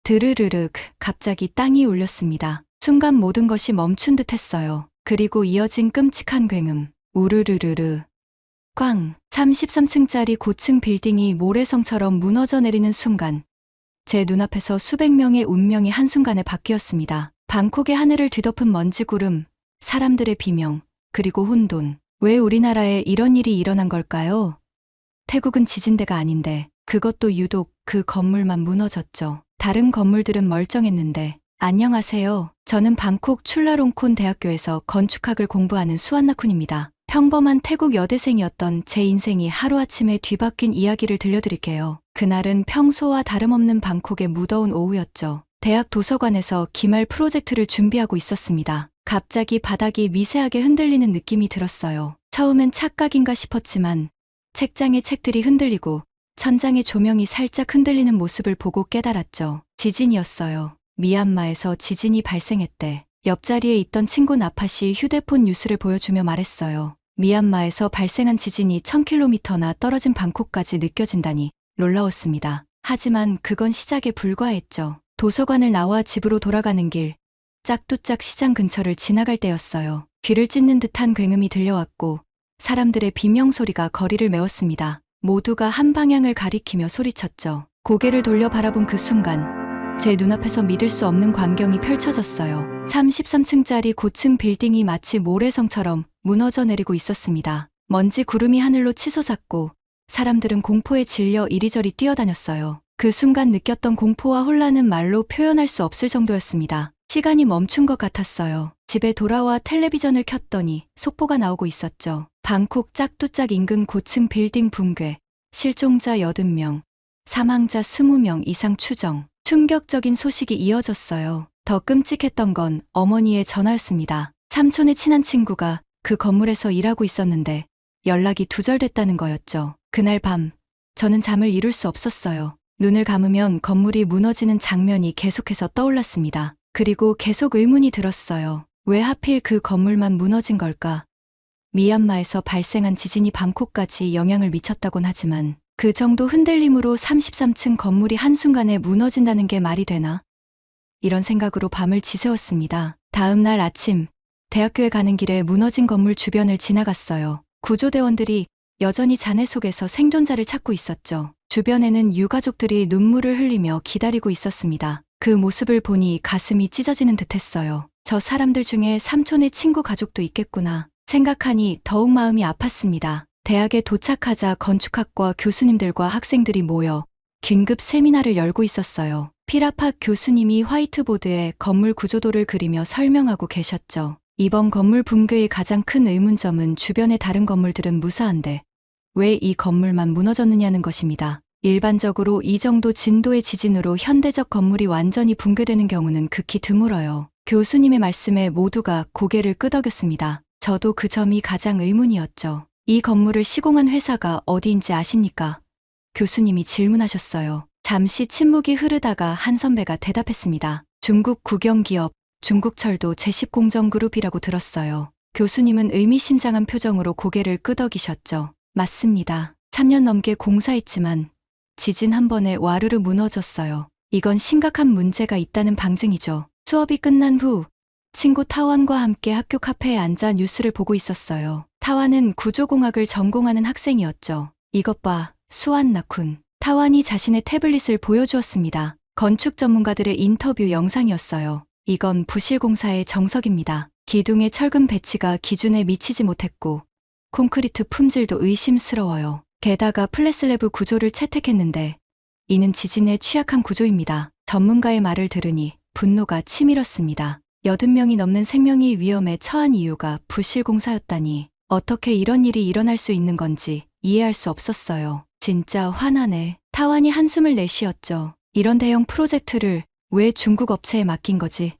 드르르륵 갑자기 땅이 울렸습니다. 순간 모든 것이 멈춘 듯 했어요. 그리고 이어진 끔찍한 굉음. 우르르르르. 꽝. 33층짜리 고층 빌딩이 모래성처럼 무너져 내리는 순간 제 눈앞에서 수백 명의 운명이 한순간에 바뀌었습니다. 방콕의 하늘을 뒤덮은 먼지 구름, 사람들의 비명, 그리고 혼돈. 왜 우리나라에 이런 일이 일어난 걸까요? 태국은 지진대가 아닌데 그것도 유독 그 건물만 무너졌죠. 다른 건물들은 멀쩡했는데. 안녕하세요. 저는 방콕 출라롱콘 대학교에서 건축학을 공부하는 수완나쿤입니다. 평범한 태국 여대생이었던 제 인생이 하루아침에 뒤바뀐 이야기를 들려드릴게요. 그날은 평소와 다름없는 방콕의 무더운 오후였죠. 대학 도서관에서 기말 프로젝트를 준비하고 있었습니다. 갑자기 바닥이 미세하게 흔들리는 느낌이 들었어요. 처음엔 착각인가 싶었지만 책장의 책들이 흔들리고 천장의 조명이 살짝 흔들리는 모습을 보고 깨달았죠. 지진이었어요. 미얀마에서 지진이 발생했대. 옆자리에 있던 친구 나팟이 휴대폰 뉴스를 보여주며 말했어요. 미얀마에서 발생한 지진이 1000km나 떨어진 방콕까지 느껴진다니 놀라웠습니다. 하지만 그건 시작에 불과했죠. 도서관을 나와 집으로 돌아가는 길, 짝두짝 시장 근처를 지나갈 때였어요. 귀를 찢는 듯한 굉음이 들려왔고 사람들의 비명소리가 거리를 메웠습니다. 모두가 한 방향을 가리키며 소리쳤죠. 고개를 돌려 바라본 그 순간 제 눈앞에서 믿을 수 없는 광경이 펼쳐졌어요. 33층짜리 고층 빌딩이 마치 모래성처럼 무너져 내리고 있었습니다. 먼지 구름이 하늘로 치솟았고 사람들은 공포에 질려 이리저리 뛰어다녔어요. 그 순간 느꼈던 공포와 혼란은 말로 표현할 수 없을 정도였습니다. 시간이 멈춘 것 같았어요. 집에 돌아와 텔레비전을 켰더니 속보가 나오고 있었죠. 방콕 짝두짝 인근 고층 빌딩 붕괴, 실종자 80명, 사망자 20명 이상 추정. 충격적인 소식이 이어졌어요. 더 끔찍했던 건 어머니의 전화였습니다. 삼촌의 친한 친구가 그 건물에서 일하고 있었는데 연락이 두절됐다는 거였죠. 그날 밤 저는 잠을 이룰 수 없었어요. 눈을 감으면 건물이 무너지는 장면이 계속해서 떠올랐습니다. 그리고 계속 의문이 들었어요. 왜 하필 그 건물만 무너진 걸까? 미얀마에서 발생한 지진이 방콕까지 영향을 미쳤다곤 하지만 그 정도 흔들림으로 33층 건물이 한순간에 무너진다는 게 말이 되나? 이런 생각으로 밤을 지새웠습니다. 다음 날 아침, 대학교에 가는 길에 무너진 건물 주변을 지나갔어요. 구조대원들이 여전히 잔해 속에서 생존자를 찾고 있었죠. 주변에는 유가족들이 눈물을 흘리며 기다리고 있었습니다. 그 모습을 보니 가슴이 찢어지는 듯했어요. 저 사람들 중에 삼촌의 친구 가족도 있겠구나 생각하니 더욱 마음이 아팠습니다. 대학에 도착하자 건축학과 교수님들과 학생들이 모여 긴급 세미나를 열고 있었어요. 피라팍 교수님이 화이트보드에 건물 구조도를 그리며 설명하고 계셨죠. 이번 건물 붕괴의 가장 큰 의문점은 주변의 다른 건물들은 무사한데 왜 이 건물만 무너졌느냐는 것입니다. 일반적으로 이 정도 진도의 지진으로 현대적 건물이 완전히 붕괴되는 경우는 극히 드물어요. 교수님의 말씀에 모두가 고개를 끄덕였습니다. 저도 그 점이 가장 의문이었죠. 이 건물을 시공한 회사가 어디인지 아십니까? 교수님이 질문하셨어요. 잠시 침묵이 흐르다가 한 선배가 대답했습니다. 중국 국영기업 중국철도 제10공정그룹이라고 들었어요. 교수님은 의미심장한 표정으로 고개를 끄덕이셨죠. 맞습니다. 3년 넘게 공사했지만 지진 한 번에 와르르 무너졌어요. 이건 심각한 문제가 있다는 방증이죠. 수업이 끝난 후 친구 타완과 함께 학교 카페에 앉아 뉴스를 보고 있었어요. 타완은 구조공학을 전공하는 학생이었죠. 이것 봐, 수완나쿤. 타완이 자신의 태블릿을 보여주었습니다. 건축 전문가들의 인터뷰 영상이었어요. 이건 부실공사의 정석입니다. 기둥의 철근 배치가 기준에 미치지 못했고 콘크리트 품질도 의심스러워요. 게다가 플랫슬래브 구조를 채택했는데 이는 지진에 취약한 구조입니다. 전문가의 말을 들으니 분노가 치밀었습니다. 80명이 넘는 생명이 위험에 처한 이유가 부실공사였다니 어떻게 이런 일이 일어날 수 있는 건지 이해할 수 없었어요. 진짜 화나네. 타완이 한숨을 내쉬었죠. 이런 대형 프로젝트를 왜 중국 업체에 맡긴 거지?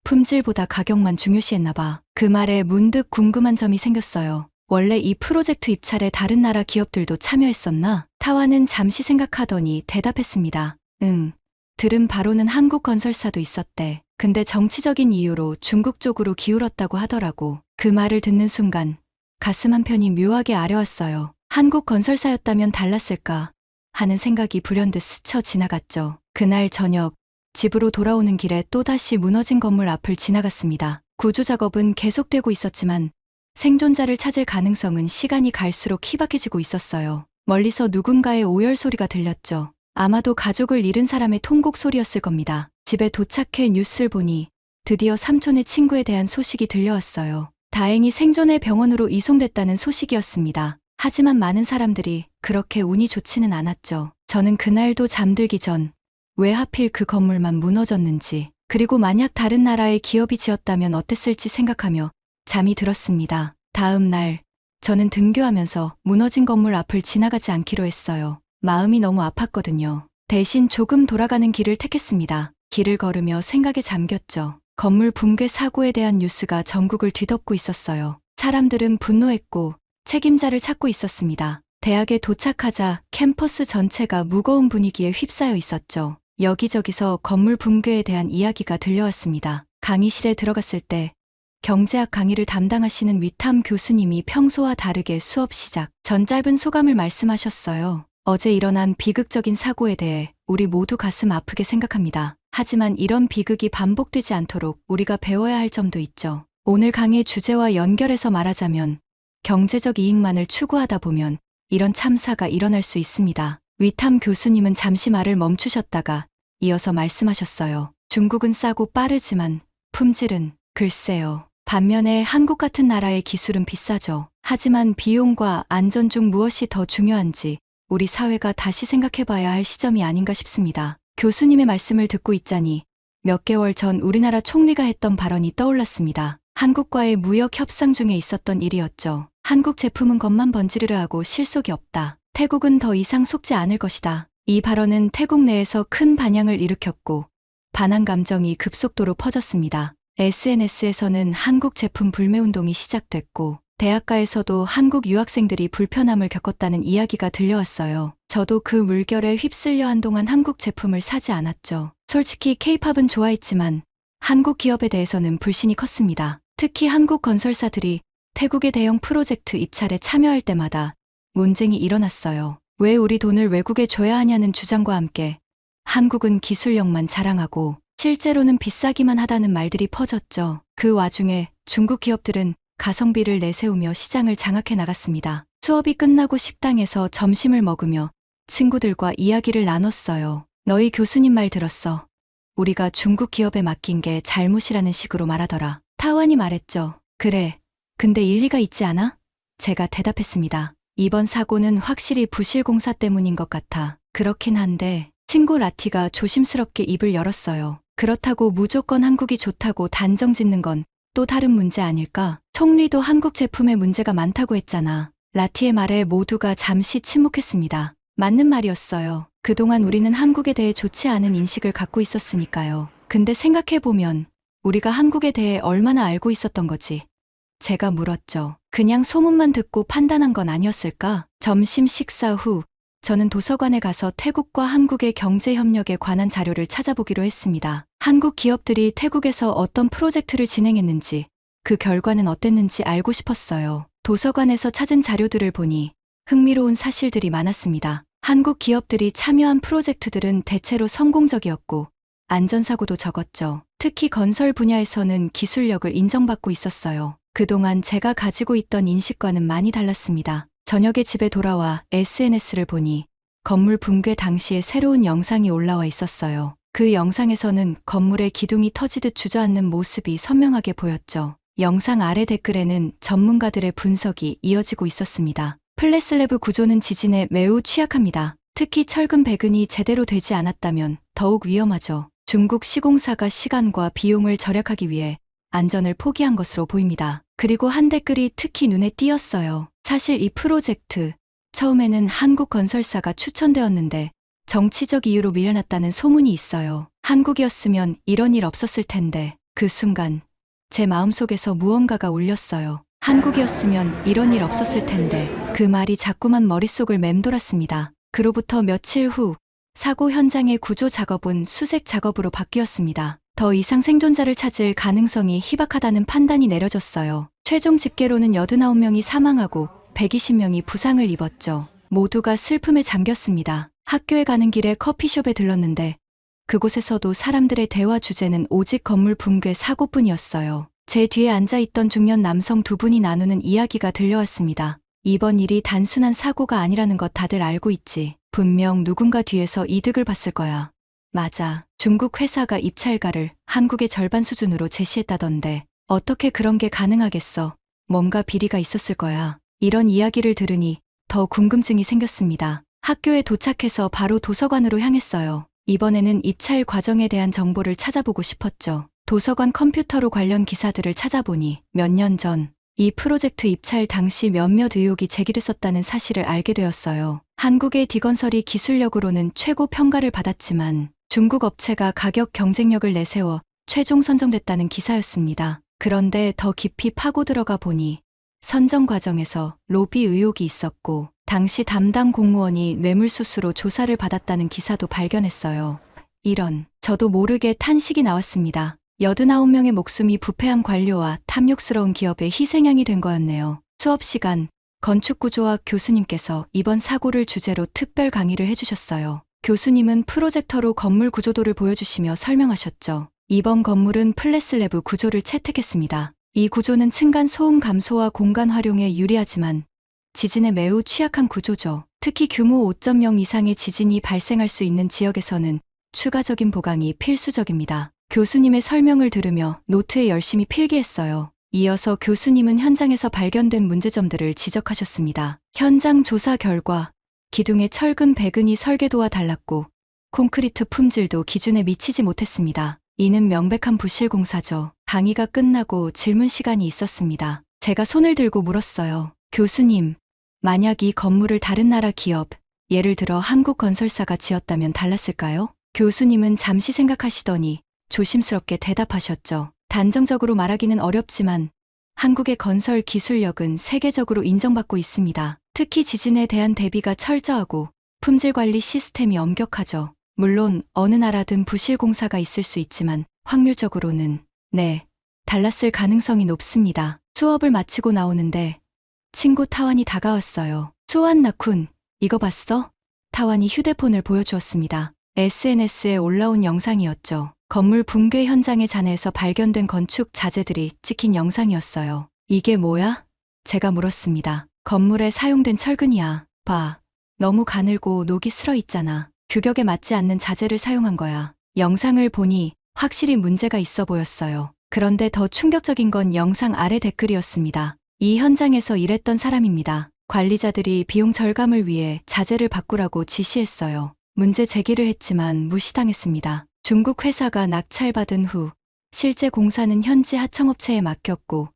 품질보다 가격만 중요시했나 봐. 그 말에 문득 궁금한 점이 생겼어요. 원래 이 프로젝트 입찰에 다른 나라 기업들도 참여했었나? 타완은 잠시 생각하더니 대답했습니다. 응. 들은 바로는 한국 건설사도 있었대. 근데 정치적인 이유로 중국 쪽으로 기울었다고 하더라고. 그 말을 듣는 순간 가슴 한편이 묘하게 아려왔어요. 한국 건설사였다면 달랐을까 하는 생각이 불현듯 스쳐 지나갔죠. 그날 저녁 집으로 돌아오는 길에 또다시 무너진 건물 앞을 지나갔습니다. 구조 작업은 계속되고 있었지만 생존자를 찾을 가능성은 시간이 갈수록 희박해지고 있었어요. 멀리서 누군가의 오열 소리가 들렸죠. 아마도 가족을 잃은 사람의 통곡 소리였을 겁니다. 집에 도착해 뉴스를 보니 드디어 삼촌의 친구에 대한 소식이 들려왔어요. 다행히 생존해 병원으로 이송됐다는 소식이었습니다. 하지만 많은 사람들이 그렇게 운이 좋지는 않았죠. 저는 그날도 잠들기 전 왜 하필 그 건물만 무너졌는지, 그리고 만약 다른 나라의 기업이 지었다면 어땠을지 생각하며 잠이 들었습니다. 다음 날 저는 등교하면서 무너진 건물 앞을 지나가지 않기로 했어요. 마음이 너무 아팠거든요. 대신 조금 돌아가는 길을 택했습니다. 길을 걸으며 생각에 잠겼죠. 건물 붕괴 사고에 대한 뉴스가 전국을 뒤덮고 있었어요. 사람들은 분노했고 책임자를 찾고 있었습니다. 대학에 도착하자 캠퍼스 전체가 무거운 분위기에 휩싸여 있었죠. 여기저기서 건물 붕괴에 대한 이야기가 들려왔습니다. 강의실에 들어갔을 때 경제학 강의를 담당하시는 위탐 교수님이 평소와 다르게 수업 시작 전 짧은 소감을 말씀하셨어요. 어제 일어난 비극적인 사고에 대해 우리 모두 가슴 아프게 생각합니다. 하지만 이런 비극이 반복되지 않도록 우리가 배워야 할 점도 있죠. 오늘 강의 주제와 연결해서 말하자면 경제적 이익만을 추구하다 보면 이런 참사가 일어날 수 있습니다. 위탐 교수님은 잠시 말을 멈추셨다가 이어서 말씀하셨어요. 중국은 싸고 빠르지만 품질은 글쎄요. 반면에 한국 같은 나라의 기술은 비싸죠. 하지만 비용과 안전 중 무엇이 더 중요한지 우리 사회가 다시 생각해봐야 할 시점이 아닌가 싶습니다. 교수님의 말씀을 듣고 있자니 몇 개월 전 우리나라 총리가 했던 발언이 떠올랐습니다. 한국과의 무역 협상 중에 있었던 일이었죠. 한국 제품은 겉만 번지르르 하고 실속이 없다. 태국은 더 이상 속지 않을 것이다. 이 발언은 태국 내에서 큰 반향을 일으켰고 반한 감정이 급속도로 퍼졌습니다. SNS에서는 한국 제품 불매운동이 시작됐고 대학가에서도 한국 유학생들이 불편함을 겪었다는 이야기가 들려왔어요. 저도 그 물결에 휩쓸려 한동안 한국 제품을 사지 않았죠. 솔직히 K-팝은 좋아했지만 한국 기업에 대해서는 불신이 컸습니다. 특히 한국 건설사들이 태국의 대형 프로젝트 입찰에 참여할 때마다 논쟁이 일어났어요. 왜 우리 돈을 외국에 줘야 하냐는 주장과 함께 한국은 기술력만 자랑하고 실제로는 비싸기만 하다는 말들이 퍼졌죠. 그 와중에 중국 기업들은 가성비를 내세우며 시장을 장악해 나갔습니다. 수업이 끝나고 식당에서 점심을 먹으며 친구들과 이야기를 나눴어요. 너희 교수님 말 들었어. 우리가 중국 기업에 맡긴 게 잘못이라는 식으로 말하더라. 타완이 말했죠. 그래. 근데 일리가 있지 않아? 제가 대답했습니다. 이번 사고는 확실히 부실공사 때문인 것 같아. 그렇긴 한데 친구 라티가 조심스럽게 입을 열었어요. 그렇다고 무조건 한국이 좋다고 단정 짓는 건 또 다른 문제 아닐까? 총리도 한국 제품에 문제가 많다고 했잖아. 라티의 말에 모두가 잠시 침묵했습니다. 맞는 말이었어요. 그동안 우리는 한국에 대해 좋지 않은 인식을 갖고 있었으니까요. 근데 생각해보면 우리가 한국에 대해 얼마나 알고 있었던 거지? 제가 물었죠. 그냥 소문만 듣고 판단한 건 아니었을까? 점심 식사 후 저는 도서관에 가서 태국과 한국의 경제협력에 관한 자료를 찾아보기로 했습니다. 한국 기업들이 태국에서 어떤 프로젝트를 진행했는지, 그 결과는 어땠는지 알고 싶었어요. 도서관에서 찾은 자료들을 보니 흥미로운 사실들이 많았습니다. 한국 기업들이 참여한 프로젝트들은 대체로 성공적이었고 안전사고도 적었죠. 특히 건설 분야에서는 기술력을 인정받고 있었어요. 그동안 제가 가지고 있던 인식과는 많이 달랐습니다. 저녁에 집에 돌아와 SNS를 보니 건물 붕괴 당시에 새로운 영상이 올라와 있었어요. 그 영상에서는 건물의 기둥이 터지듯 주저앉는 모습이 선명하게 보였죠. 영상 아래 댓글에는 전문가들의 분석이 이어지고 있었습니다. 플랫슬래브 구조는 지진에 매우 취약합니다. 특히 철근 배근이 제대로 되지 않았다면 더욱 위험하죠. 중국 시공사가 시간과 비용을 절약하기 위해 안전을 포기한 것으로 보입니다. 그리고 한 댓글이 특히 눈에 띄었어요. 사실 이 프로젝트, 처음에는 한국 건설사가 추천되었는데 정치적 이유로 밀려났다는 소문이 있어요. 한국이었으면 이런 일 없었을 텐데 그 순간 제 마음속에서 무언가가 울렸어요. 한국이었으면 이런 일 없었을 텐데 그 말이 자꾸만 머릿속을 맴돌았습니다. 그로부터 며칠 후 사고 현장의 구조 작업은 수색 작업으로 바뀌었습니다. 더 이상 생존자를 찾을 가능성이 희박하다는 판단이 내려졌어요. 최종 집계로는 89명이 사망하고 120명이 부상을 입었죠. 모두가 슬픔에 잠겼습니다. 학교에 가는 길에 커피숍에 들렀는데 그곳에서도 사람들의 대화 주제는 오직 건물 붕괴 사고뿐이었어요. 제 뒤에 앉아있던 중년 남성 두 분이 나누는 이야기가 들려왔습니다. 이번 일이 단순한 사고가 아니라는 것 다들 알고 있지. 분명 누군가 뒤에서 이득을 봤을 거야. 맞아. 중국 회사가 입찰가를 한국의 절반 수준으로 제시했다던데 어떻게 그런 게 가능하겠어. 뭔가 비리가 있었을 거야. 이런 이야기를 들으니 더 궁금증이 생겼습니다. 학교에 도착해서 바로 도서관으로 향했어요. 이번에는 입찰 과정에 대한 정보를 찾아보고 싶었죠. 도서관 컴퓨터로 관련 기사들을 찾아보니 몇 년 전 이 프로젝트 입찰 당시 몇몇 의혹이 제기됐었다는 사실을 알게 되었어요. 한국의 디건설이 기술력으로는 최고 평가를 받았지만 중국 업체가 가격 경쟁력을 내세워 최종 선정됐다는 기사였습니다. 그런데 더 깊이 파고 들어가 보니 선정 과정에서 로비 의혹이 있었고 당시 담당 공무원이 뇌물수수로 조사를 받았다는 기사도 발견했어요. 이런, 저도 모르게 탄식이 나왔습니다. 89명의 목숨이 부패한 관료와 탐욕스러운 기업의 희생양이 된 거였네요. 수업 시간, 건축구조학 교수님께서 이번 사고를 주제로 특별 강의를 해주셨어요. 교수님은 프로젝터로 건물 구조도를 보여주시며 설명하셨죠. 이번 건물은 플랫슬래브 구조를 채택했습니다. 이 구조는 층간 소음 감소와 공간 활용에 유리하지만 지진에 매우 취약한 구조죠. 특히 규모 5.0 이상의 지진이 발생할 수 있는 지역에서는 추가적인 보강이 필수적입니다. 교수님의 설명을 들으며 노트에 열심히 필기했어요. 이어서 교수님은 현장에서 발견된 문제점들을 지적하셨습니다. 현장 조사 결과 기둥의 철근 배근이 설계도와 달랐고 콘크리트 품질도 기준에 미치지 못했습니다. 이는 명백한 부실 공사죠. 강의가 끝나고 질문 시간이 있었습니다. 제가 손을 들고 물었어요. 교수님, 만약 이 건물을 다른 나라 기업, 예를 들어 한국건설사가 지었다면 달랐을까요? 교수님은 잠시 생각하시더니 조심스럽게 대답하셨죠. 단정적으로 말하기는 어렵지만 한국의 건설 기술력은 세계적으로 인정받고 있습니다. 특히 지진에 대한 대비가 철저하고 품질 관리 시스템이 엄격하죠. 물론 어느 나라든 부실 공사가 있을 수 있지만 확률적으로는 네, 달랐을 가능성이 높습니다. 수업을 마치고 나오는데 친구 타완이 다가왔어요. 수완 나쿤, 이거 봤어? 타완이 휴대폰을 보여주었습니다. SNS에 올라온 영상이었죠. 건물 붕괴 현장의 잔해에서 발견된 건축 자재들이 찍힌 영상이었어요. 이게 뭐야? 제가 물었습니다. 건물에 사용된 철근이야. 봐. 너무 가늘고 녹이 슬어 있잖아. 규격에 맞지 않는 자재를 사용한 거야. 영상을 보니 확실히 문제가 있어 보였어요. 그런데 더 충격적인 건 영상 아래 댓글이었습니다. 이 현장에서 일했던 사람입니다. 관리자들이 비용 절감을 위해 자재를 바꾸라고 지시했어요. 문제 제기를 했지만 무시당했습니다. 중국 회사가 낙찰받은 후 실제 공사는 현지 하청업체에 맡겼고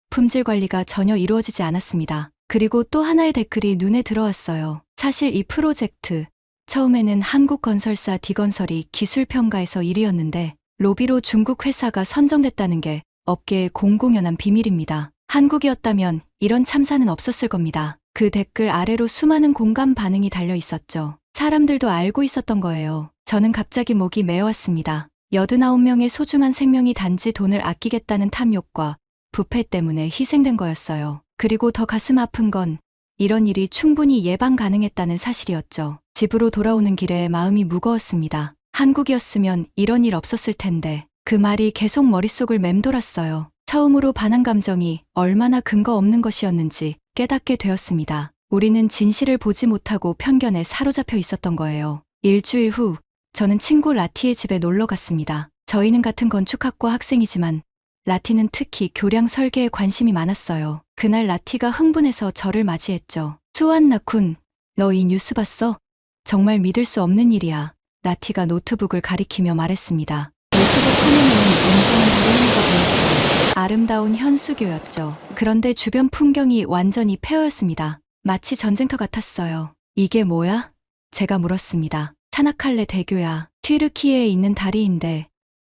품질 관리가 전혀 이루어지지 않았습니다. 그리고 또 하나의 댓글이 눈에 들어왔어요. 사실 이 프로젝트 처음에는 한국건설사 디건설이 기술평가에서 1위였는데 로비로 중국 회사가 선정됐다는 게 업계의 공공연한 비밀입니다. 한국이었다면 이런 참사는 없었을 겁니다. 그 댓글 아래로 수많은 공감 반응이 달려 있었죠. 사람들도 알고 있었던 거예요. 저는 갑자기 목이 메어왔습니다. 89명의 소중한 생명이 단지 돈을 아끼겠다는 탐욕과 부패 때문에 희생된 거였어요. 그리고 더 가슴 아픈 건 이런 일이 충분히 예방 가능했다는 사실이었죠. 집으로 돌아오는 길에 마음이 무거웠습니다. 한국이었으면 이런 일 없었을 텐데 그 말이 계속 머릿속을 맴돌았어요. 처음으로 반한 감정이 얼마나 근거 없는 것이었는지 깨닫게 되었습니다. 우리는 진실을 보지 못하고 편견에 사로잡혀 있었던 거예요. 일주일 후 저는 친구 라티의 집에 놀러 갔습니다. 저희는 같은 건축학과 학생이지만 라티는 특히 교량 설계에 관심이 많았어요. 그날 라티가 흥분해서 저를 맞이했죠. 수완나쿤, 너 이 뉴스 봤어? 정말 믿을 수 없는 일이야. 라티가 노트북을 가리키며 말했습니다. 노트북 화면에는 웅장한 도로미가 보였어요. 아름다운 현수교였죠. 그런데 주변 풍경이 완전히 폐허였습니다. 마치 전쟁터 같았어요. 이게 뭐야? 제가 물었습니다. 차나칼레 대교야. 튀르키예에 있는 다리인데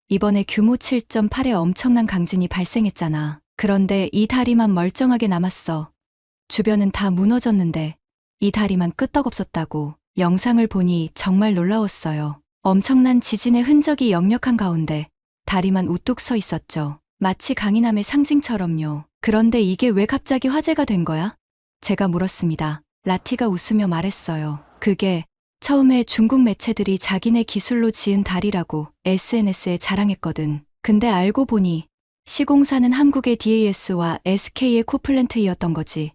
이번에 규모 7.8의 엄청난 강진이 발생했잖아. 그런데 이 다리만 멀쩡하게 남았어. 주변은 다 무너졌는데 이 다리만 끄떡없었다고. 영상을 보니 정말 놀라웠어요. 엄청난 지진의 흔적이 역력한 가운데 다리만 우뚝 서 있었죠. 마치 강인함의 상징처럼요. 그런데 이게 왜 갑자기 화제가 된 거야? 제가 물었습니다. 라티가 웃으며 말했어요. 그게 처음에 중국 매체들이 자기네 기술로 지은 다리라고 SNS에 자랑했거든. 근데 알고 보니 시공사는 한국의 DAS와 SK의 코플랜트이었던 거지.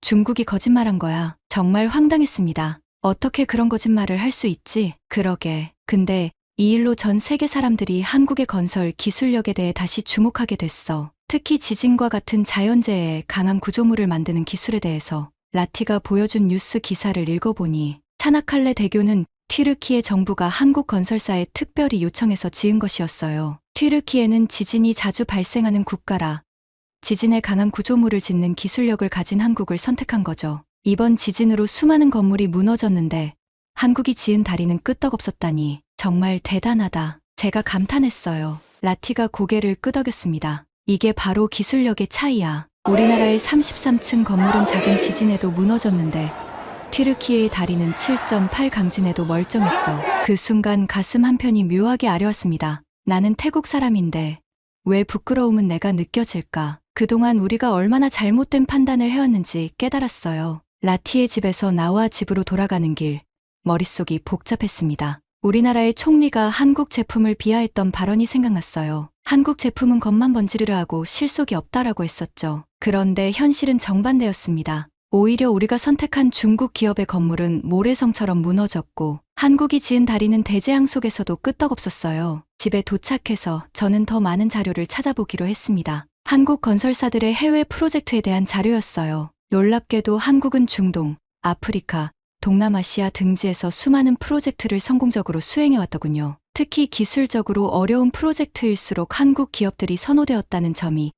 중국이 거짓말한 거야. 정말 황당했습니다. 어떻게 그런 거짓말을 할 수 있지? 그러게. 근데 이 일로 전 세계 사람들이 한국의 건설 기술력에 대해 다시 주목하게 됐어. 특히 지진과 같은 자연재해에 강한 구조물을 만드는 기술에 대해서. 라티가 보여준 뉴스 기사를 읽어보니 차나칼레 대교는 튀르키예 정부가 한국 건설사에 특별히 요청해서 지은 것이었어요. 튀르키예는 지진이 자주 발생하는 국가라 지진에 강한 구조물을 짓는 기술력을 가진 한국을 선택한 거죠. 이번 지진으로 수많은 건물이 무너졌는데 한국이 지은 다리는 끄떡없었다니 정말 대단하다. 제가 감탄했어요. 라티가 고개를 끄덕였습니다. 이게 바로 기술력의 차이야. 우리나라의 33층 건물은 작은 지진에도 무너졌는데 튀르키예의 다리는 7.8 강진에도 멀쩡했어. 그 순간 가슴 한편이 묘하게 아려왔습니다. 나는 태국 사람인데 왜 부끄러움은 내가 느껴질까? 그동안 우리가 얼마나 잘못된 판단을 해왔는지 깨달았어요. 라티의 집에서 나와 집으로 돌아가는 길, 머릿속이 복잡했습니다. 우리나라의 총리가 한국 제품을 비하했던 발언이 생각났어요. 한국 제품은 겉만 번지르르 하고 실속이 없다라고 했었죠. 그런데 현실은 정반대였습니다. 오히려 우리가 선택한 중국 기업의 건물은 모래성처럼 무너졌고 한국이 지은 다리는 대재앙 속에서도 끄떡없었어요. 집에 도착해서 저는 더 많은 자료를 찾아보기로 했습니다. 한국 건설사들의 해외 프로젝트에 대한 자료였어요. 놀랍게도 한국은 중동, 아프리카, 동남아시아 등지에서 수많은 프로젝트를 성공적으로 수행해왔더군요. 특히 기술적으로 어려운 프로젝트일수록 한국 기업들이 선호되었다는 점이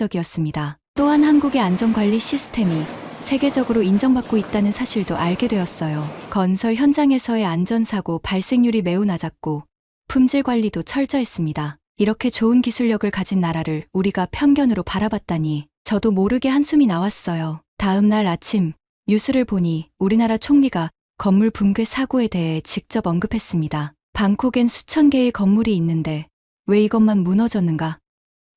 인상적이었습니다. 또한 한국의 안전관리 시스템이 세계적으로 인정받고 있다는 사실도 알게 되었어요. 건설 현장에서의 안전사고 발생률이 매우 낮았고 품질 관리도 철저했습니다. 이렇게 좋은 기술력을 가진 나라를 우리가 편견으로 바라봤다니 저도 모르게 한숨이 나왔어요. 다음 날 아침 뉴스를 보니 우리나라 총리가 건물 붕괴 사고에 대해 직접 언급했습니다. 방콕엔 수천 개의 건물이 있는데 왜 이것만 무너졌는가?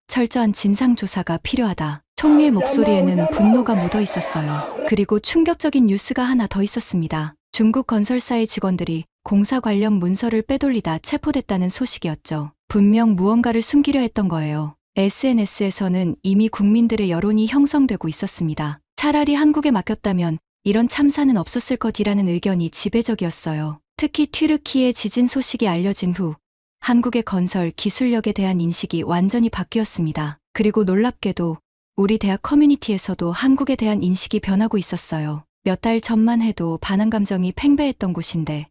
철저한 진상조사가 필요하다. 총리의 목소리에는 분노가 묻어 있었어요. 그리고 충격적인 뉴스가 하나 더 있었습니다. 중국 건설사의 직원들이 공사 관련 문서를 빼돌리다 체포됐다는 소식이었죠. 분명 무언가를 숨기려 했던 거예요. SNS에서는 이미 국민들의 여론이 형성되고 있었습니다. 차라리 한국에 맡겼다면 이런 참사는 없었을 것이라는 의견이 지배적이었어요. 특히 튀르키예 지진 소식이 알려진 후 한국의 건설 기술력에 대한 인식이 완전히 바뀌었습니다. 그리고 놀랍게도 우리 대학 커뮤니티에서도 한국에 대한 인식이 변하고 있었어요. 몇 달 전만 해도 반한 감정이 팽배했던 곳인데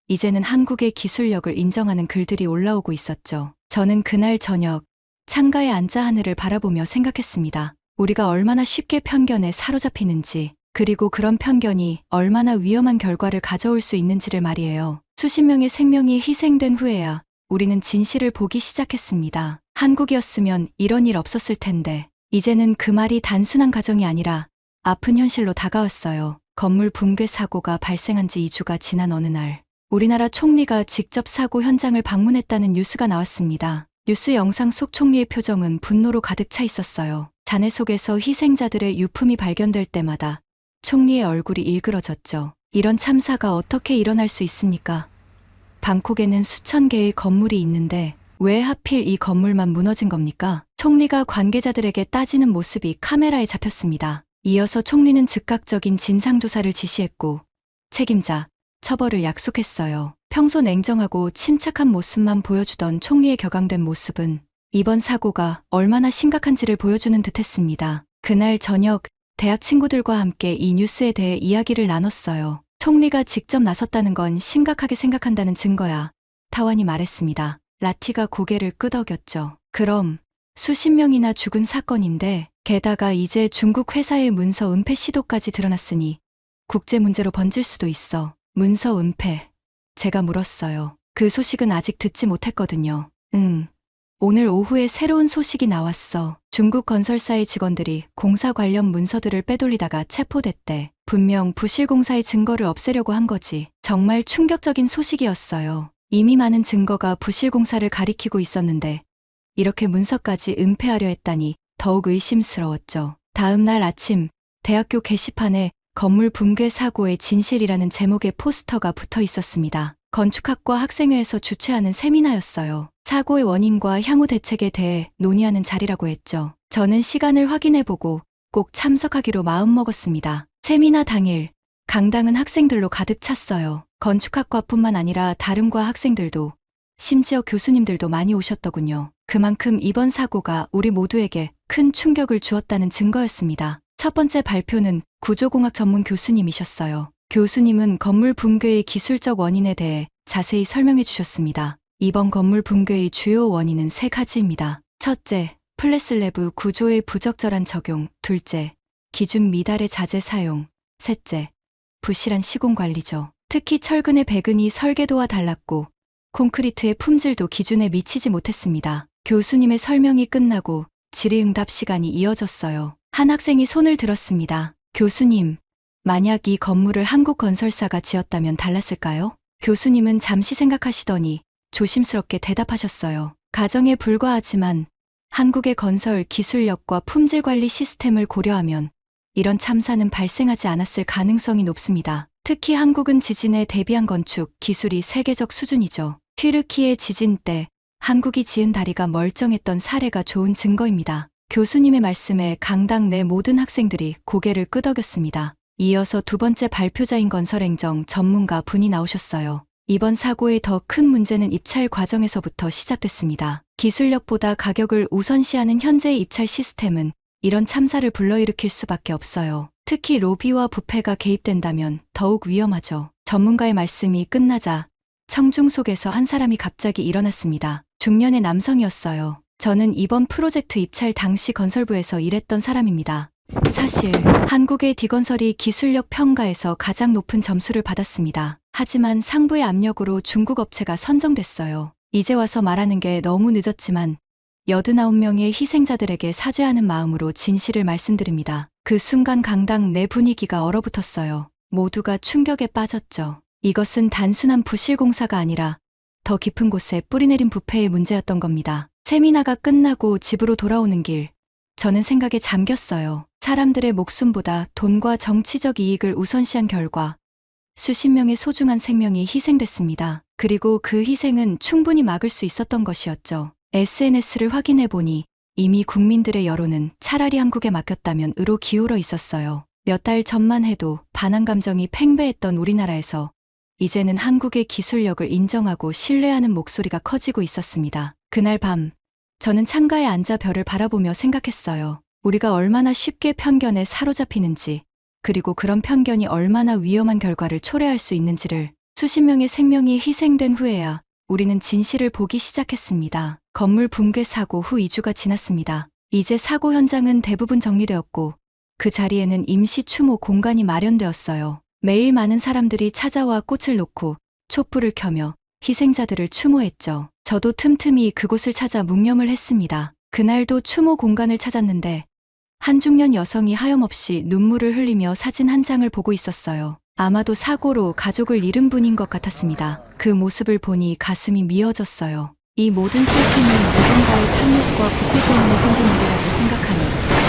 이제는 한국의 기술력을 인정하는 글들이 올라오고 있었죠. 저는 그날 저녁 창가에 앉아 하늘을 바라보며 생각했습니다. 우리가 얼마나 쉽게 편견에 사로잡히는지, 그리고 그런 편견이 얼마나 위험한 결과를 가져올 수 있는지를 말이에요. 수십 명의 생명이 희생된 후에야 우리는 진실을 보기 시작했습니다. 한국이었으면 이런 일 없었을 텐데 이제는 그 말이 단순한 가정이 아니라 아픈 현실로 다가왔어요. 건물 붕괴 사고가 발생한 지 2주가 지난 어느 날 우리나라 총리가 직접 사고 현장을 방문했다는 뉴스가 나왔습니다. 뉴스 영상 속 총리의 표정은 분노로 가득 차 있었어요. 잔해 속에서 희생자들의 유품이 발견될 때마다 총리의 얼굴이 일그러졌죠. 이런 참사가 어떻게 일어날 수 있습니까? 방콕에는 수천 개의 건물이 있는데 왜 하필 이 건물만 무너진 겁니까? 총리가 관계자들에게 따지는 모습이 카메라에 잡혔습니다. 이어서 총리는 즉각적인 진상조사를 지시했고 책임자, 처벌을 약속했어요. 평소 냉정하고 침착한 모습만 보여주던 총리의 격앙된 모습은 이번 사고가 얼마나 심각한지를 보여주는 듯했습니다. 그날 저녁 대학 친구들과 함께 이 뉴스에 대해 이야기를 나눴어요. 총리가 직접 나섰다는 건 심각하게 생각한다는 증거야. 타완이 말했습니다. 라티가 고개를 끄덕였죠. 그럼 수십 명이나 죽은 사건인데 게다가 이제 중국 회사의 문서 은폐 시도까지 드러났으니 국제 문제로 번질 수도 있어. 문서 은폐. 제가 물었어요. 그 소식은 아직 듣지 못했거든요. 오늘 오후에 새로운 소식이 나왔어. 중국 건설사의 직원들이 공사 관련 문서들을 빼돌리다가 체포됐대. 분명 부실 공사의 증거를 없애려고 한 거지. 정말 충격적인 소식이었어요. 이미 많은 증거가 부실 공사를 가리키고 있었는데 이렇게 문서까지 은폐하려 했다니 더욱 의심스러웠죠. 다음 날 아침 대학교 게시판에 건물 붕괴 사고의 진실이라는 제목의 포스터가 붙어 있었습니다. 건축학과 학생회에서 주최하는 세미나였어요. 사고의 원인과 향후 대책에 대해 논의하는 자리라고 했죠. 저는 시간을 확인해보고 꼭 참석하기로 마음먹었습니다. 세미나 당일 강당은 학생들로 가득 찼어요. 건축학과뿐만 아니라 다른 과 학생들도, 심지어 교수님들도 많이 오셨더군요. 그만큼 이번 사고가 우리 모두에게 큰 충격을 주었다는 증거였습니다. 첫 번째 발표는 구조공학 전문 교수님이셨어요. 교수님은 건물 붕괴의 기술적 원인에 대해 자세히 설명해 주셨습니다. 이번 건물 붕괴의 주요 원인은 세 가지입니다. 첫째, 플랫슬래브 구조의 부적절한 적용. 둘째, 기준 미달의 자재 사용. 셋째, 부실한 시공 관리죠. 특히 철근의 배근이 설계도와 달랐고 콘크리트의 품질도 기준에 미치지 못했습니다. 교수님의 설명이 끝나고 질의응답 시간이 이어졌어요. 한 학생이 손을 들었습니다. 교수님, 만약 이 건물을 한국 건설사가 지었다면 달랐을까요? 교수님은 잠시 생각하시더니 조심스럽게 대답하셨어요. 가정에 불과하지만 한국의 건설 기술력과 품질 관리 시스템을 고려하면 이런 참사는 발생하지 않았을 가능성이 높습니다. 특히 한국은 지진에 대비한 건축 기술이 세계적 수준이죠. 튀르키예 지진 때 한국이 지은 다리가 멀쩡했던 사례가 좋은 증거입니다. 교수님의 말씀에 강당 내 모든 학생들이 고개를 끄덕였습니다. 이어서 두 번째 발표자인 건설행정 전문가 분이 나오셨어요. 이번 사고의 더 큰 문제는 입찰 과정에서부터 시작됐습니다. 기술력보다 가격을 우선시하는 현재의 입찰 시스템은 이런 참사를 불러일으킬 수밖에 없어요. 특히 로비와 부패가 개입된다면 더욱 위험하죠. 전문가의 말씀이 끝나자 청중 속에서 한 사람이 갑자기 일어났습니다. 중년의 남성이었어요. 저는 이번 프로젝트 입찰 당시 건설부에서 일했던 사람입니다. 사실 한국의 디건설이 기술력 평가에서 가장 높은 점수를 받았습니다. 하지만 상부의 압력으로 중국 업체가 선정됐어요. 이제 와서 말하는 게 너무 늦었지만 89명의 희생자들에게 사죄하는 마음으로 진실을 말씀드립니다. 그 순간 강당 내 분위기가 얼어붙었어요. 모두가 충격에 빠졌죠. 이것은 단순한 부실 공사가 아니라 더 깊은 곳에 뿌리내린 부패의 문제였던 겁니다. 세미나가 끝나고 집으로 돌아오는 길, 저는 생각에 잠겼어요. 사람들의 목숨보다 돈과 정치적 이익을 우선시한 결과 수십 명의 소중한 생명이 희생됐습니다. 그리고 그 희생은 충분히 막을 수 있었던 것이었죠. SNS를 확인해보니 이미 국민들의 여론은 차라리 한국에 맡겼다면 으로 기울어 있었어요. 몇 달 전만 해도 반한 감정이 팽배했던 우리나라에서 이제는 한국의 기술력을 인정하고 신뢰하는 목소리가 커지고 있었습니다. 그날 밤, 저는 창가에 앉아 별을 바라보며 생각했어요. 우리가 얼마나 쉽게 편견에 사로잡히는지, 그리고 그런 편견이 얼마나 위험한 결과를 초래할 수 있는지를. 수십 명의 생명이 희생된 후에야 우리는 진실을 보기 시작했습니다. 건물 붕괴 사고 후 2주가 지났습니다. 이제 사고 현장은 대부분 정리되었고 그 자리에는 임시 추모 공간이 마련되었어요. 매일 많은 사람들이 찾아와 꽃을 놓고 촛불을 켜며 희생자들을 추모했죠. 저도 틈틈이 그곳을 찾아 묵념을 했습니다. 그날도 추모 공간을 찾았는데 한 중년 여성이 하염없이 눈물을 흘리며 사진 한 장을 보고 있었어요. 아마도 사고로 가족을 잃은 분인 것 같았습니다. 그 모습을 보니 가슴이 미어졌어요. 이 모든 슬픔이 누군가의 탐욕과 부패 때문에 생긴 일이라고 생각하니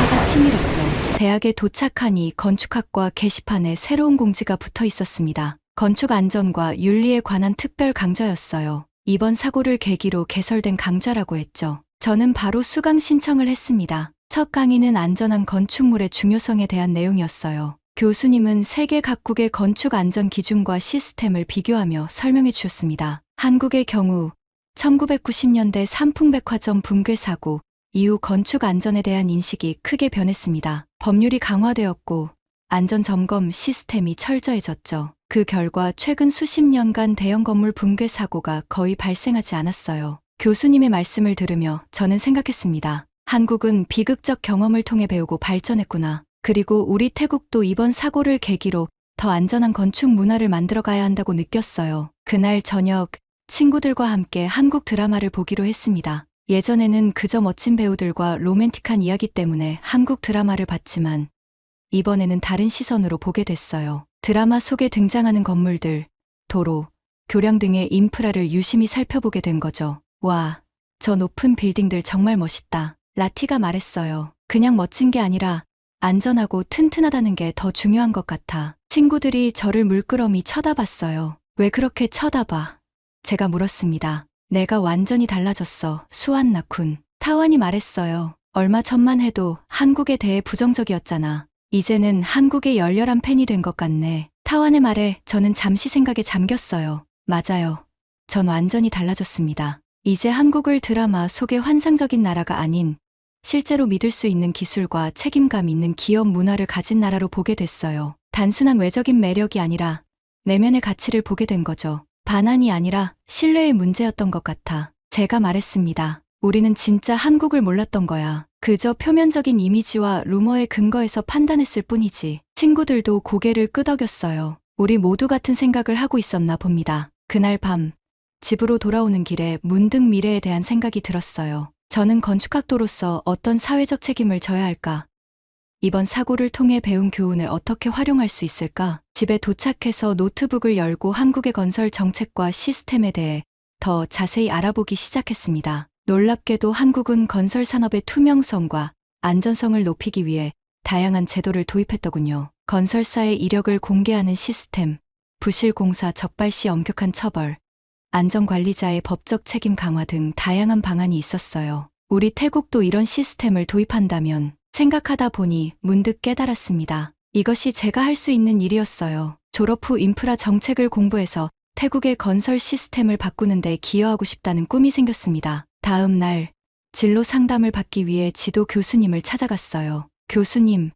화가 치밀었죠. 대학에 도착하니 건축학과 게시판에 새로운 공지가 붙어 있었습니다. 건축 안전과 윤리에 관한 특별 강좌였어요. 이번 사고를 계기로 개설된 강좌라고 했죠. 저는 바로 수강 신청을 했습니다. 첫 강의는 안전한 건축물의 중요성에 대한 내용이었어요. 교수님은 세계 각국의 건축 안전 기준과 시스템을 비교하며 설명해 주셨습니다. 한국의 경우 1990년대 삼풍백화점 붕괴 사고 이후 건축 안전에 대한 인식이 크게 변했습니다. 법률이 강화되었고 안전 점검 시스템이 철저해졌죠. 그 결과 최근 수십 년간 대형 건물 붕괴 사고가 거의 발생하지 않았어요. 교수님의 말씀을 들으며 저는 생각했습니다. 한국은 비극적 경험을 통해 배우고 발전했구나. 그리고 우리 태국도 이번 사고를 계기로 더 안전한 건축 문화를 만들어가야 한다고 느꼈어요. 그날 저녁 친구들과 함께 한국 드라마를 보기로 했습니다. 예전에는 그저 멋진 배우들과 로맨틱한 이야기 때문에 한국 드라마를 봤지만 이번에는 다른 시선으로 보게 됐어요. 드라마 속에 등장하는 건물들, 도로, 교량 등의 인프라를 유심히 살펴보게 된 거죠. 와, 저 높은 빌딩들 정말 멋있다. 라티가 말했어요. 그냥 멋진 게 아니라 안전하고 튼튼하다는 게 더 중요한 것 같아. 친구들이 저를 물끄러미 쳐다봤어요. 왜 그렇게 쳐다봐? 제가 물었습니다. 내가 완전히 달라졌어, 수완나쿤. 타완이 말했어요. 얼마 전만 해도 한국에 대해 부정적이었잖아. 이제는 한국의 열렬한 팬이 된 것 같네. 타완의 말에 저는 잠시 생각에 잠겼어요. 맞아요. 전 완전히 달라졌습니다. 이제 한국을 드라마 속의 환상적인 나라가 아닌 실제로 믿을 수 있는 기술과 책임감 있는 기업 문화를 가진 나라로 보게 됐어요. 단순한 외적인 매력이 아니라 내면의 가치를 보게 된 거죠. 반환이 아니라 신뢰의 문제였던 것 같아. 제가 말했습니다. 우리는 진짜 한국을 몰랐던 거야. 그저 표면적인 이미지와 루머에 근거해서 판단했을 뿐이지. 친구들도 고개를 끄덕였어요. 우리 모두 같은 생각을 하고 있었나 봅니다. 그날 밤 집으로 돌아오는 길에 문득 미래에 대한 생각이 들었어요. 저는 건축학도로서 어떤 사회적 책임을 져야 할까? 이번 사고를 통해 배운 교훈을 어떻게 활용할 수 있을까? 집에 도착해서 노트북을 열고 한국의 건설 정책과 시스템에 대해 더 자세히 알아보기 시작했습니다. 놀랍게도 한국은 건설 산업의 투명성과 안전성을 높이기 위해 다양한 제도를 도입했더군요. 건설사의 이력을 공개하는 시스템, 부실 공사 적발 시 엄격한 처벌, 안전관리자의 법적 책임 강화 등 다양한 방안이 있었어요. 우리 태국도 이런 시스템을 도입한다면 생각하다 보니 문득 깨달았습니다. 이것이 제가 할 수 있는 일이었어요. 졸업 후 인프라 정책을 공부해서 태국의 건설 시스템을 바꾸는 데 기여하고 싶다는 꿈이 생겼습니다. 다음 날 진로 상담을 받기 위해 지도 교수님을 찾아갔어요. 교수님,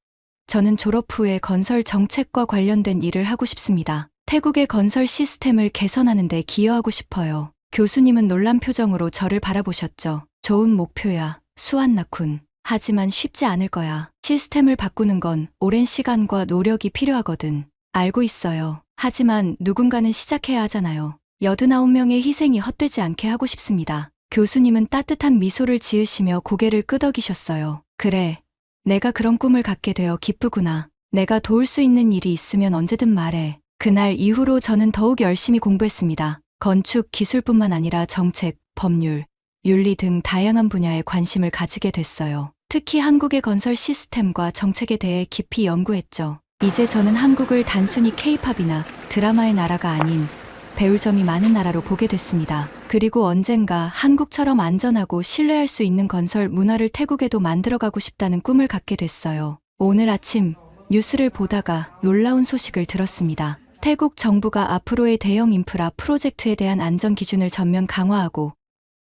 저는 졸업 후에 건설 정책과 관련된 일을 하고 싶습니다. 태국의 건설 시스템을 개선하는 데 기여하고 싶어요. 교수님은 놀란 표정으로 저를 바라보셨죠. 좋은 목표야, 수완나쿤. 하지만 쉽지 않을 거야. 시스템을 바꾸는 건 오랜 시간과 노력이 필요하거든. 알고 있어요. 하지만 누군가는 시작해야 하잖아요. 89명의 희생이 헛되지 않게 하고 싶습니다. 교수님은 따뜻한 미소를 지으시며 고개를 끄덕이셨어요. 그래, 내가 그런 꿈을 갖게 되어 기쁘구나. 내가 도울 수 있는 일이 있으면 언제든 말해. 그날 이후로 저는 더욱 열심히 공부했습니다. 건축 기술뿐만 아니라 정책, 법률, 윤리 등 다양한 분야에 관심을 가지게 됐어요. 특히 한국의 건설 시스템과 정책에 대해 깊이 연구했죠. 이제 저는 한국을 단순히 K-팝이나 드라마의 나라가 아닌 배울 점이 많은 나라로 보게 됐습니다. 그리고 언젠가 한국처럼 안전하고 신뢰할 수 있는 건설 문화를 태국에도 만들어가고 싶다는 꿈을 갖게 됐어요. 오늘 아침 뉴스를 보다가 놀라운 소식을 들었습니다. 태국 정부가 앞으로의 대형 인프라 프로젝트에 대한 안전 기준을 전면 강화하고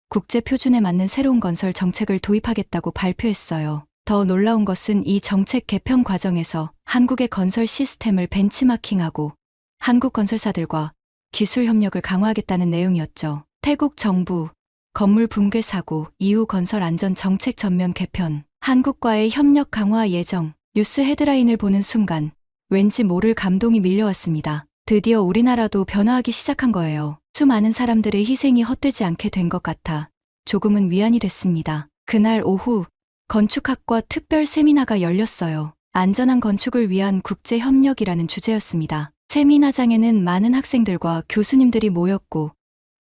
국제 표준에 맞는 새로운 건설 정책을 도입하겠다고 발표했어요. 더 놀라운 것은 이 정책 개편 과정에서 한국의 건설 시스템을 벤치마킹하고 한국 건설사들과 기술 협력을 강화하겠다는 내용이었죠. 태국 정부, 건물 붕괴 사고 이후 건설 안전 정책 전면 개편, 한국과의 협력 강화 예정. 뉴스 헤드라인을 보는 순간 왠지 모를 감동이 밀려왔습니다. 드디어 우리나라도 변화하기 시작한 거예요. 수많은 사람들의 희생이 헛되지 않게 된 것 같아 조금은 위안이 됐습니다. 그날 오후 건축학과 특별 세미나가 열렸어요. 안전한 건축을 위한 국제 협력이라는 주제였습니다. 세미나장에는 많은 학생들과 교수님들이 모였고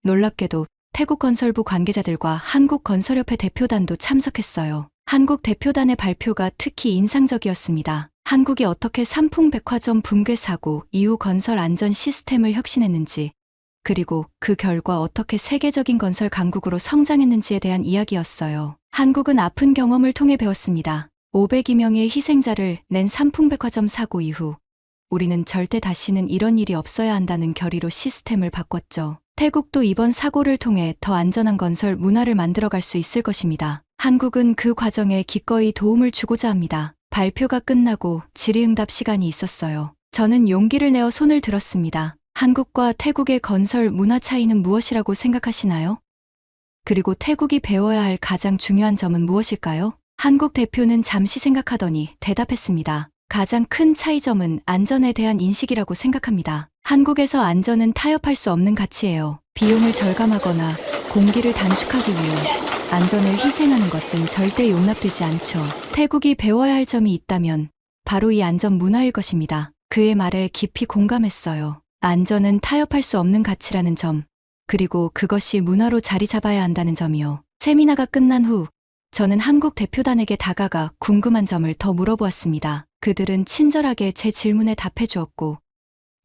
놀랍게도 태국건설부 관계자들과 한국건설협회 대표단도 참석했어요. 한국 대표단의 발표가 특히 인상적이었습니다. 한국이 어떻게 삼풍백화점 붕괴 사고 이후 건설 안전 시스템을 혁신했는지, 그리고 그 결과 어떻게 세계적인 건설 강국으로 성장했는지에 대한 이야기였어요. 한국은 아픈 경험을 통해 배웠습니다. 502명의 희생자를 낸 삼풍백화점 사고 이후 우리는 절대 다시는 이런 일이 없어야 한다는 결의로 시스템을 바꿨죠. 태국도 이번 사고를 통해 더 안전한 건설 문화를 만들어갈 수 있을 것입니다. 한국은 그 과정에 기꺼이 도움을 주고자 합니다. 발표가 끝나고 질의응답 시간이 있었어요. 저는 용기를 내어 손을 들었습니다. 한국과 태국의 건설 문화 차이는 무엇이라고 생각하시나요? 그리고 태국이 배워야 할 가장 중요한 점은 무엇일까요? 한국 대표는 잠시 생각하더니 대답했습니다. 가장 큰 차이점은 안전에 대한 인식이라고 생각합니다. 한국에서 안전은 타협할 수 없는 가치예요. 비용을 절감하거나 공기를 단축하기 위해 안전을 희생하는 것은 절대 용납되지 않죠. 태국이 배워야 할 점이 있다면 바로 이 안전 문화일 것입니다. 그의 말에 깊이 공감했어요. 안전은 타협할 수 없는 가치라는 점, 그리고 그것이 문화로 자리 잡아야 한다는 점이요. 세미나가 끝난 후 저는 한국 대표단에게 다가가 궁금한 점을 더 물어보았습니다. 그들은 친절하게 제 질문에 답해 주었고,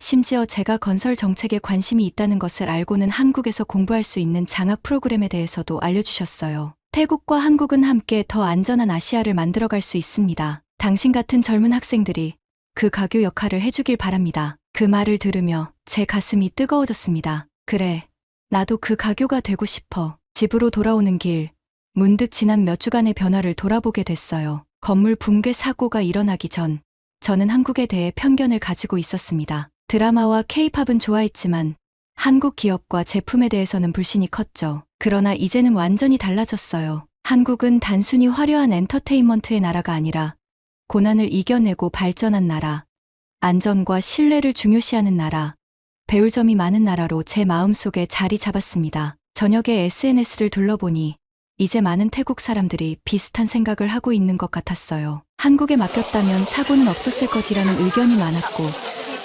심지어 제가 건설 정책에 관심이 있다는 것을 알고는 한국에서 공부할 수 있는 장학 프로그램에 대해서도 알려주셨어요. 태국과 한국은 함께 더 안전한 아시아를 만들어갈 수 있습니다. 당신 같은 젊은 학생들이 그 가교 역할을 해주길 바랍니다. 그 말을 들으며 제 가슴이 뜨거워졌습니다. 그래, 나도 그 가교가 되고 싶어. 집으로 돌아오는 길, 문득 지난 몇 주간의 변화를 돌아보게 됐어요. 건물 붕괴 사고가 일어나기 전, 저는 한국에 대해 편견을 가지고 있었습니다. 드라마와 케이팝은 좋아했지만 한국 기업과 제품에 대해서는 불신이 컸죠. 그러나 이제는 완전히 달라졌어요. 한국은 단순히 화려한 엔터테인먼트의 나라가 아니라 고난을 이겨내고 발전한 나라, 안전과 신뢰를 중요시하는 나라, 배울 점이 많은 나라로 제 마음속에 자리 잡았습니다. 저녁에 SNS를 둘러보니 이제 많은 태국 사람들이 비슷한 생각을 하고 있는 것 같았어요. 한국에 맡겼다면 사고는 없었을 거지라는 의견이 많았고,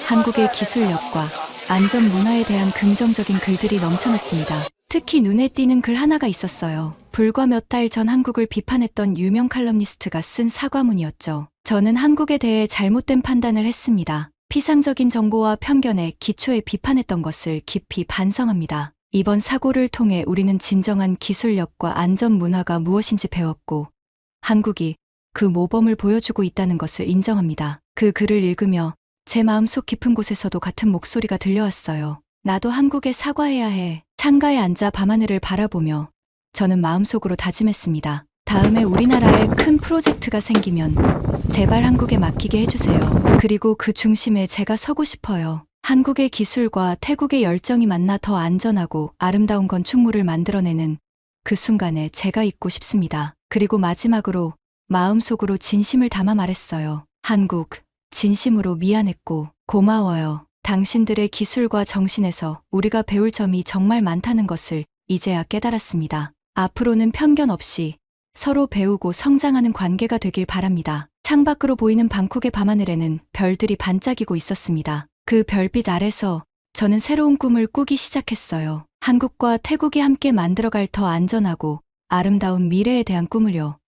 한국의 기술력과 안전 문화에 대한 긍정적인 글들이 넘쳐났습니다. 특히 눈에 띄는 글 하나가 있었어요. 불과 몇 달 전 한국을 비판했던 유명 칼럼니스트가 쓴 사과문이었죠. 저는 한국에 대해 잘못된 판단을 했습니다. 피상적인 정보와 편견에 기초해 비판했던 것을 깊이 반성합니다. 이번 사고를 통해 우리는 진정한 기술력과 안전 문화가 무엇인지 배웠고, 한국이 그 모범을 보여주고 있다는 것을 인정합니다. 그 글을 읽으며 제 마음속 깊은 곳에서도 같은 목소리가 들려왔어요. 나도 한국에 사과해야 해. 창가에 앉아 밤하늘을 바라보며 저는 마음속으로 다짐했습니다. 다음에 우리나라에 큰 프로젝트가 생기면 제발 한국에 맡기게 해주세요. 그리고 그 중심에 제가 서고 싶어요. 한국의 기술과 태국의 열정이 만나 더 안전하고 아름다운 건축물을 만들어내는 그 순간에 제가 있고 싶습니다. 그리고 마지막으로 마음속으로 진심을 담아 말했어요. 한국, 진심으로 미안했고 고마워요. 당신들의 기술과 정신에서 우리가 배울 점이 정말 많다는 것을 이제야 깨달았습니다. 앞으로는 편견 없이 서로 배우고 성장하는 관계가 되길 바랍니다. 창밖으로 보이는 방콕의 밤하늘에는 별들이 반짝이고 있었습니다. 그 별빛 아래서 저는 새로운 꿈을 꾸기 시작했어요. 한국과 태국이 함께 만들어갈 더 안전하고 아름다운 미래에 대한 꿈을요.